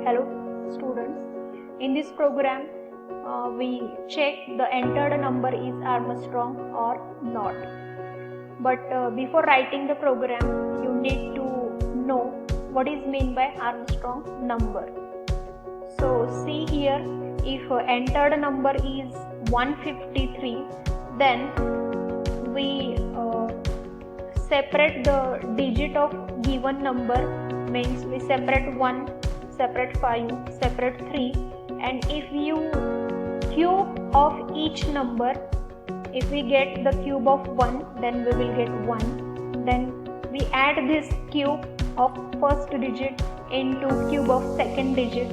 Hello students, in this program we check the entered number is Armstrong or not. But before writing the program you need to know what is meant by Armstrong number. So see here, if entered number is 153, then we separate the digit of given number, means we separate 1, separate 5, separate 3, and if you cube of each number, if we get the cube of 1, then we will get 1, then we add this cube of first digit into cube of second digit,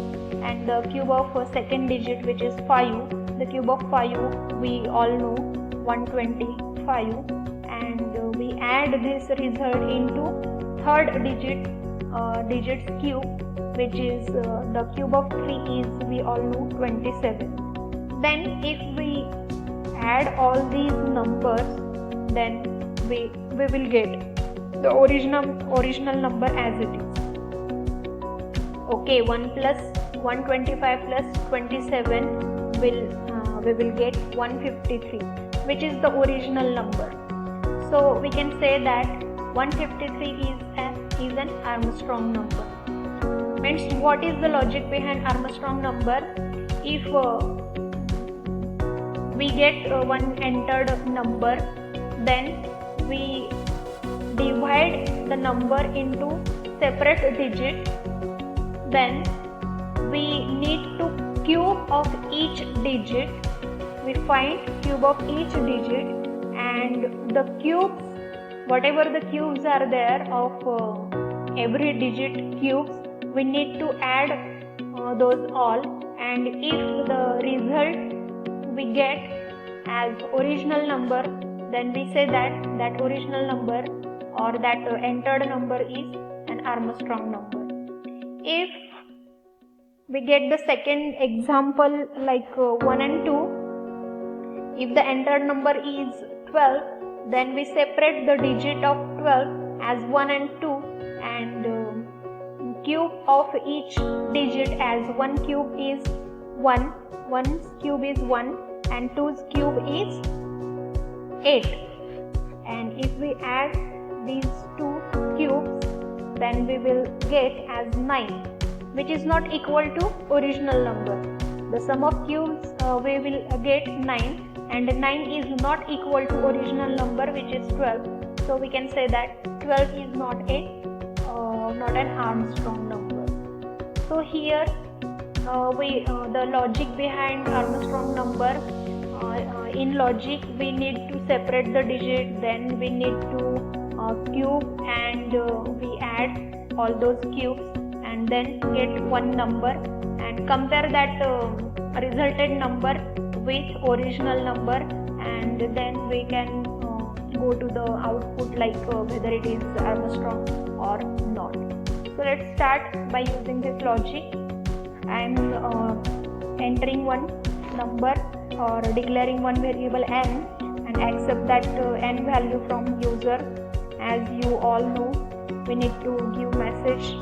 and the cube of second digit, which is 5, the cube of 5 we all know 125, and we add this result into third digit's cube, which is the cube of 3 is we all know 27. Then if we add all these numbers, then we will get the original number as it is. Okay, 1 plus 125 plus 27 we will get 153, which is the original number. So we can say that 153 is an Armstrong number. Means what is the logic behind Armstrong number? If we get one entered number, then we divide the number into separate digit, then we need to cube of each digit. We find cube of each digit, and the cubes, whatever the cubes are there of every digit cubes, we need to add those all, and if the result we get as original number, then we say that original number or that entered number is an Armstrong number. If we get the second example like 1 and 2, if the entered number is 12, then we separate the digit of 12 as 1 and 2, and cube of each digit as 1 cube is 1, 1's cube is 1, and 2's cube is 8. And if we add these two cubes, then we will get as 9, which is not equal to original number. The sum of cubes we will get 9, and 9 is not equal to original number, which is 12. So we can say that 12 is not an Armstrong number. So here the logic behind Armstrong number, in logic we need to separate the digit, then we need to cube, and we add all those cubes and then get one number and compare that resulted number with original number, and then we can go to the output like whether it is Armstrong or not. So let's start by using this logic. I am entering one number or declaring one variable n and accept that n value from user. As you all know, we need to give message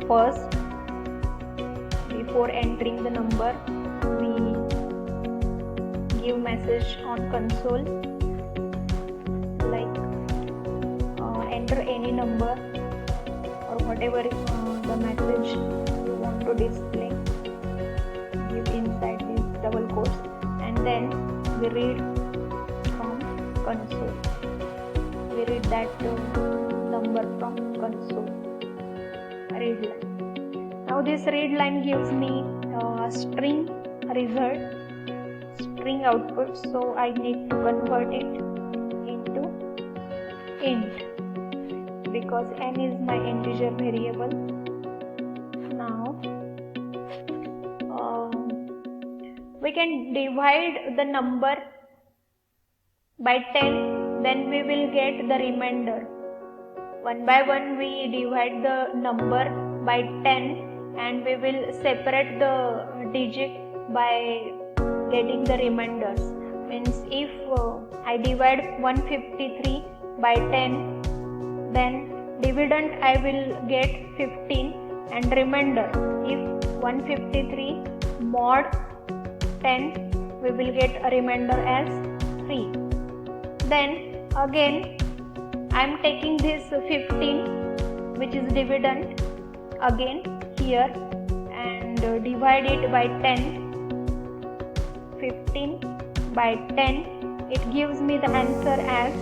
first before entering the number. We give message on console like enter any number or whatever the message you want to display, give inside this double quotes, and then we read from console. We read that number from console, read line. Now this read line gives me string result, string output, so I need to convert it into int because n is my integer variable. Now we can divide the number by 10, then we will get the remainder. One by one we divide the number by 10 and we will separate the digit by getting the remainders. Means if I divide 153 by 10, then dividend I will get 15 and remainder if 153 mod 10, we will get a remainder as 3. Then again I am taking this 15, which is dividend, again here, and divide it by 10. 15 by 10, it gives me the answer as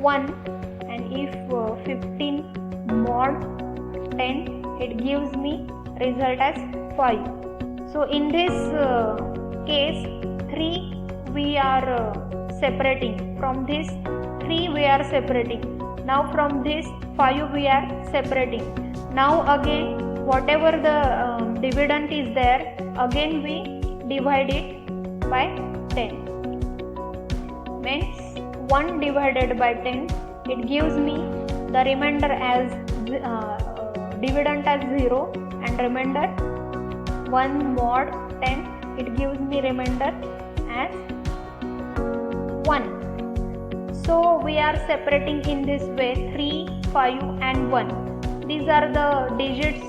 1, and if 15 mod 10, it gives me result as 5. So in this case 3 we are separating, from this 3 we are separating, now from this 5 we are separating. Now again whatever the dividend is there, again we divide it by 10. Means 1 divided by 10, it gives me the remainder as dividend as 0, and remainder 1 mod 10, it gives me remainder as 1. So we are separating in this way 3, 5 and 1. These are the digits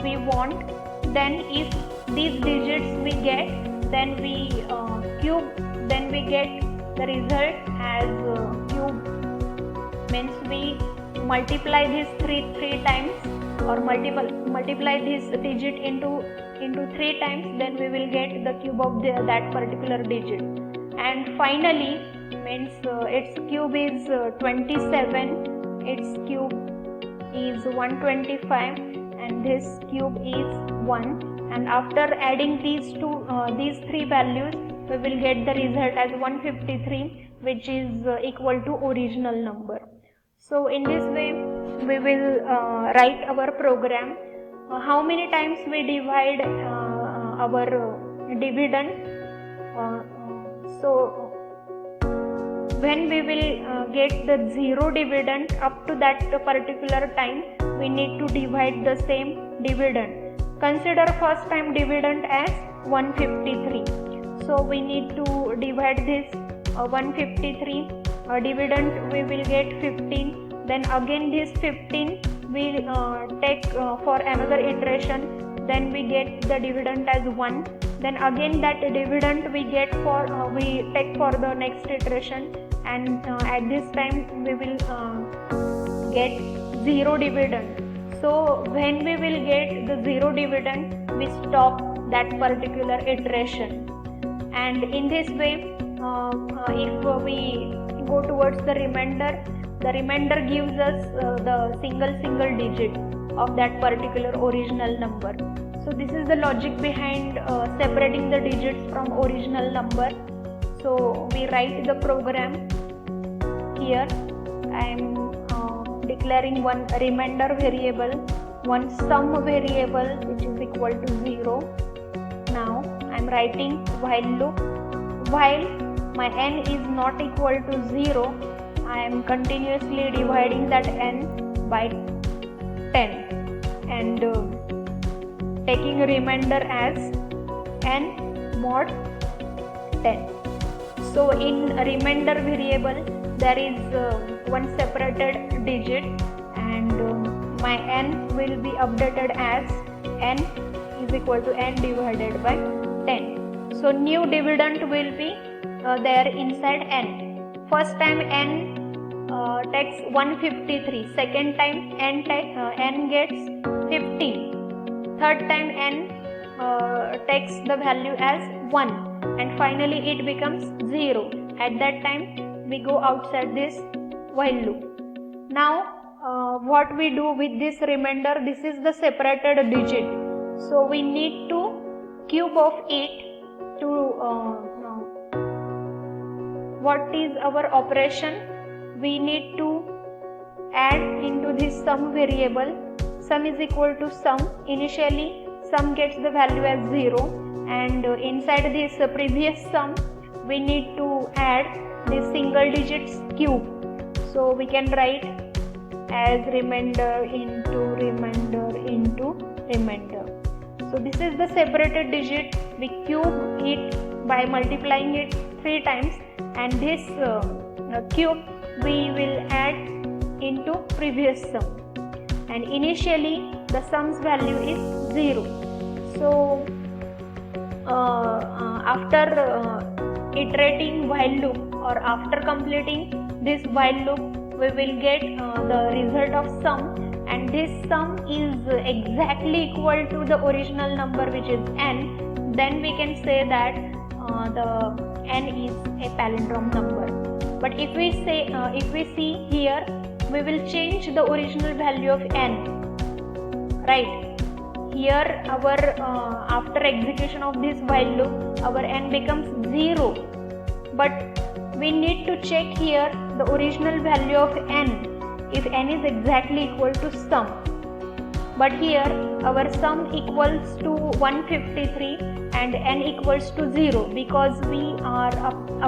we want. Then if these digits we get, then we cube, then we get the result as cube. Means we multiply this 3 times, or multiply this digit into 3 times, then we will get the cube of that particular digit. And finally, means its cube is 27, its cube is 125, and this cube is 1. And after adding these 3 values, we will get the result as 153, which is equal to original number. So in this way we will write our program. How many times we divide our dividend? So when we will get the 0 dividend, up to that particular time we need to divide the same dividend. Consider first time dividend as 153. So we need to divide this 153 dividend, we will get 15. Then again this 15 we take for another iteration, then we get the dividend as 1. Then again that dividend we get for we take for the next iteration, and at this time we will get 0 dividend. So when we will get the 0 dividend, we stop that particular iteration. And in this way, if we go towards the remainder gives us the single digit of that particular original number. So this is the logic behind separating the digits from original number. So we write the program here. I am declaring one remainder variable, one sum variable which is equal to 0. Now I am writing while loop. While my n is not equal to 0, I am continuously dividing that n by 10 and taking a remainder as n mod 10. So in a remainder variable there is one separated digit, and my n will be updated as n is equal to n divided by 10. So new dividend will be there inside n. First time n takes 153, second time n gets 15, third time n takes the value as 1, and finally it becomes 0. At that time we go outside this while loop. Now what we do with this remainder, this is the separated digit, so we need to cube of it to what is our operation? We need to add into this sum variable. Sum is equal to sum. Initially sum gets the value as 0, and inside this previous sum we need to add this single digits cube. So we can write as remainder into remainder into remainder. So this is the separated digit. We cube it by multiplying it 3 times, and this cube we will add into previous sum. And initially the sum's value is 0. So after iterating while loop, or after completing this while loop, we will get the result of sum, and this sum is exactly equal to the original number, which is n. Then we can say that the n is a palindrome number. But if we see here, we will change the original value of n, right? Here our after execution of this while loop, our n becomes 0, but we need to check here the original value of n, if n is exactly equal to sum. But here our sum equals to 153 and n equals to 0, because we are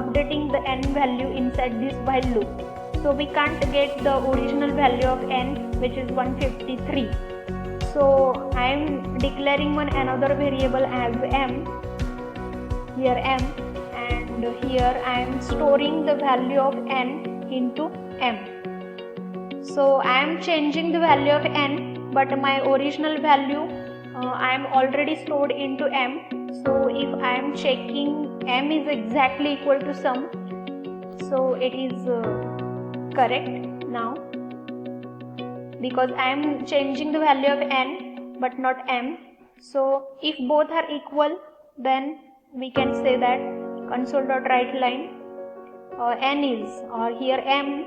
updating the n value inside this while loop. So we can't get the original value of n, which is 153. So I am declaring another variable as m, here m, and here I am storing the value of n into m. So I am changing the value of n, but my original value I am already stored into m. So if I am checking m is exactly equal to sum, so it is correct now, because I am changing the value of n but not m. So if both are equal, then we can say that console.writeLine n is, or here m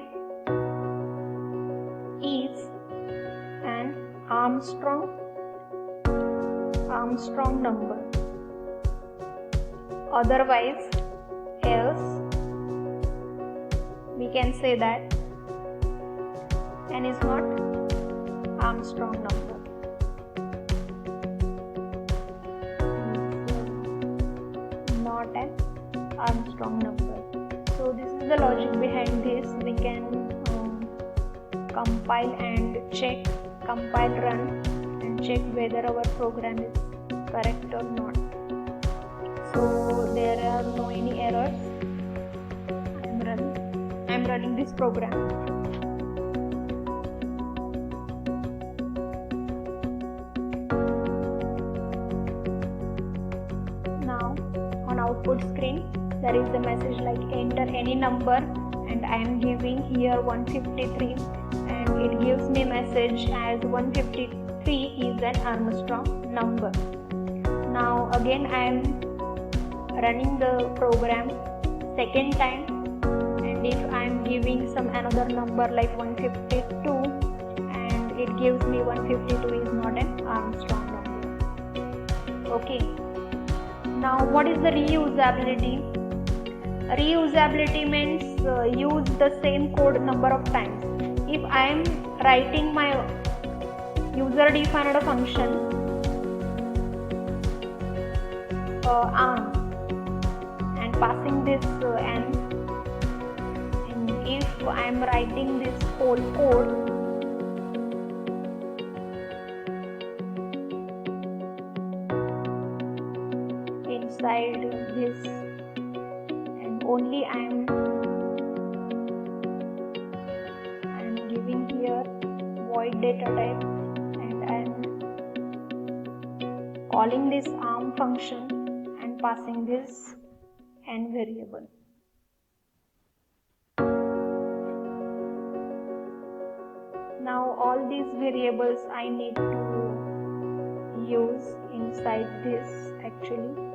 is an Armstrong number. Otherwise, else we can say that n is not Armstrong number. Not an Armstrong number. So this is the logic behind this. We can compile and check, compile, run and check whether our program is correct or not. So there are no any errors. I am running this program. Now on output screen there is the message like enter any number, and I am giving here 153, and it gives me message as 153 is an Armstrong number. Now again I am running the program second time, and if I am giving some another number like 152, and it gives me 152 is not an Armstrong number. Okay. Now what is the reusability? Reusability means use the same code number of times. If I am writing my user defined function arm and passing this n, and if I am writing this whole code inside this, and only I am giving here void data type, and I am calling this arm function and passing this n variable. Now all these variables I need to use inside this actually.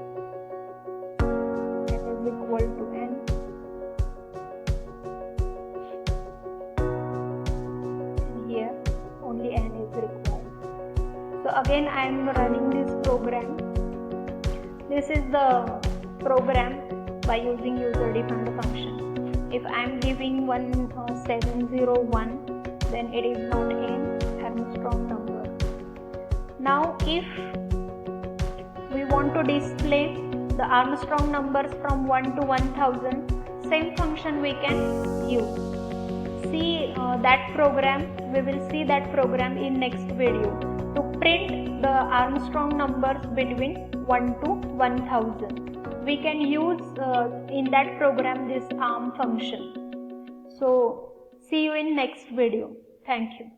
Equal to n, and here only n is required. So again I am running this program. This is the program by using user defined function. If I am giving 1701, then it is not an Armstrong number. Now if we want to display the Armstrong numbers from 1 to 1000, same function we can use. See that program, we will see that program in next video, to print the Armstrong numbers between 1 to 1000. We can use in that program this arm function. So see you in next video. Thank you.